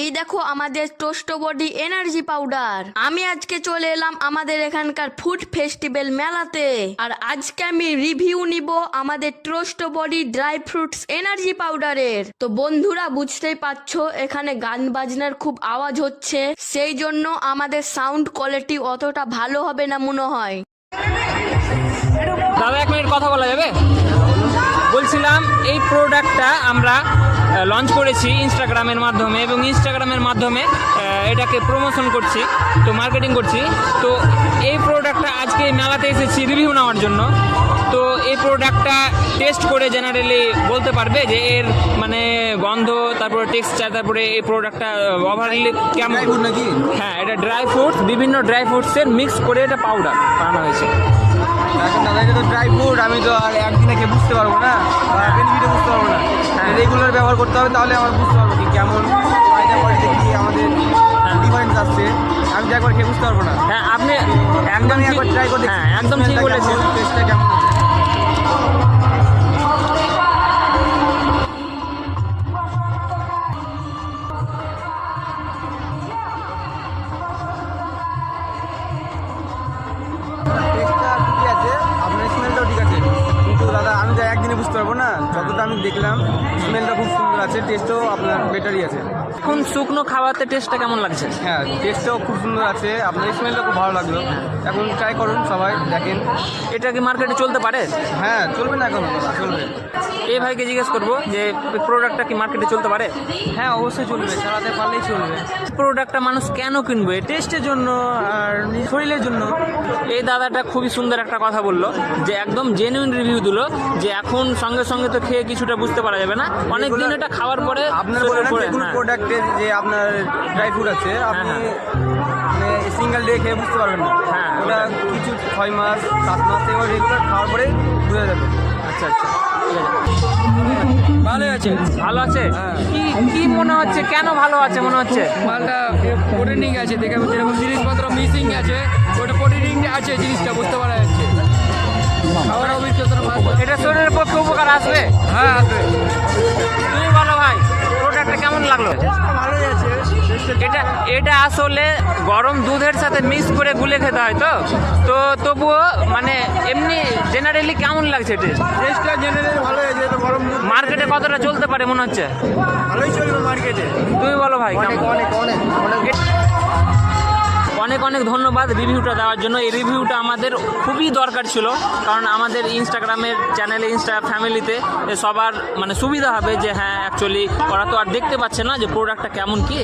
এই দেখো আমাদের টোস্ট বডি এনার্জি পাউডার। আমি আজকে চলে এলাম আমাদের এখানকার ফুড ফেস্টিভ্যাল মেলাতে, আর আজকে আমি রিভিউ নিব আমাদের toast body dry fruits energy পাউডারের। তো বন্ধুরা বুঝতেই পারছো এখানে গান বাজনার খুব আওয়াজ হচ্ছে, সেই জন্য আমাদের সাউন্ড কোয়ালিটি অতটা ভালো হবে না মনে হয়। দাদা এক মিনিট কথা বলা যাবে? বলছিলাম এই প্রোডাক্টটা আমরা লঞ্চ করেছি ইনস্টাগ্রামের মাধ্যমে, এবং ইনস্টাগ্রামের মাধ্যমে এটাকে প্রমোশন করছি, তো মার্কেটিং করছি। তো এই প্রোডাক্টটা আজকে মেলাতে এসেছি রিভিউ নেওয়ার জন্য। তো এই প্রোডাক্টটা টেস্ট করে জেনারেলি বলতে পারবে যে এর মানে গন্ধ, তারপরে টেক্সচার, তারপরে এই প্রোডাক্টটা ওভারঅলি কেমন নাকি। হ্যাঁ, এটা ড্রাই ফ্রুটস, বিভিন্ন ড্রাই ফ্রুটসের মিক্স করে এটা পাউডার বানানো হয়েছে। এখন দাদা এটা তো ড্রাই ফ্রুট, আমি তো আর একদিনে খেয়ে বুঝতে পারবো না, বা বেনিফিটে বুঝতে পারবো না। রেগুলার ব্যবহার করতে হবে, তাহলে আমার বুঝতে পারবো কি কেমন ফায়দা করে, কি আমাদের ডিফারেন্স আসছে। আমি যা একবার খেয়ে বুঝতে পারবো না। হ্যাঁ, আপনি একদম একবার ট্রাই করে, হ্যাঁ একদম ঠিক বলেছেন। টেস্টটা কেমন আছে। টেস্টটা ঠিকই আছে, আপনার স্মেলটাও ঠিক আছে, কিন্তু দাদা আমি তো একদিনে বুঝতে পারবো না। যতটা আমি দেখলাম স্মেলটা খুব সুন্দর আছে, টেস্টও আপনার বেটারই আছে। এখন শুকনো খাওয়াতে টেস্টটা কেমন লাগছে? হ্যাঁ, টেস্টটাও খুব সুন্দর আছে, আপনার স্মেলটা খুব ভালো লাগলো। এখন ট্রাই করুন সবাই, দেখেন। এটা কি মার্কেটে চলতে পারে? হ্যাঁ চলবে না, এখন চলবে। এই ভাইকে জিজ্ঞেস করবো যে প্রোডাক্টটা কি মার্কেটে চলতে পারে? হ্যাঁ অবশ্যই চলবে, চালাতে পারলেই চলবে। প্রোডাক্টটা মানুষ কেন কিনবে? টেস্টের জন্য আর শরীরের জন্য। এই দাদাটা খুবই সুন্দর একটা কথা বললো, যে একদম জেনুইন রিভিউ দিল, যে এখন সঙ্গে সঙ্গে তো খেয়ে কিছুটা বুঝতে পারা যাবে না, অনেক দিন এটা খাওয়ার পরে আপনার বলে না যে কোনো প্রোডাক্টের যে আপনার ড্রাই ফ্রুট আছে, আপনি মানে সিঙ্গেল ডে খেয়ে বুঝতে পারবেন না। হ্যাঁ, ওটা কিছু 6 মাস 7 মাস এবার রেগুলার খাওয়ার পরে বোঝা যাবে। আচ্ছা আচ্ছা, ভালো আছে। ভালো আছে। কি কি মনে হচ্ছে, কেন ভালো আছে মনে হচ্ছে? মালটা প্রোটিনিং আছে, দেখে যেরকম জিনিসপত্র মিসিং আছে, ওটা প্রোটিনিং আছে, জিনিসটা বুঝতে পারা যাচ্ছে। খাওয়ার অভিজ্ঞতা এটা শরীরের পক্ষে উপকার আসবে? হ্যাঁ আসবে। তুমি বলো ভাই, প্রোডাক্টটা কেমন লাগলো? ভালোই আছে। এটা এটা আসলে গরম দুধের সাথে মিক্স করে গুলে খেতে হয়, তো তবুও মানে এমনি জেনারেলি কেমন লাগছে টেস্ট? টেস্টটা জেনারেলি ভালো আছে, তো গরম দুধ মার্কেটে কতটা চলতে পারে মনে হচ্ছে? ভালোই চলবে মার্কেটে। তুমি বলো ভাই। অনেক অনেক অনেক অনেক অনেক অনেক ধন্যবাদ রিভিউটা দেওয়ার জন্য। এই রিভিউটা আমাদের খুবই দরকার ছিল, কারণ আমাদের ইনস্টাগ্রামের চ্যানেলে, ইনস্টা ফ্যামিলিতে সবার মানে সুবিধা হবে যে হ্যাঁ অ্যাকচুয়ালি ওরা তো আর দেখতে পাচ্ছে না যে প্রোডাক্টটা কেমন কি।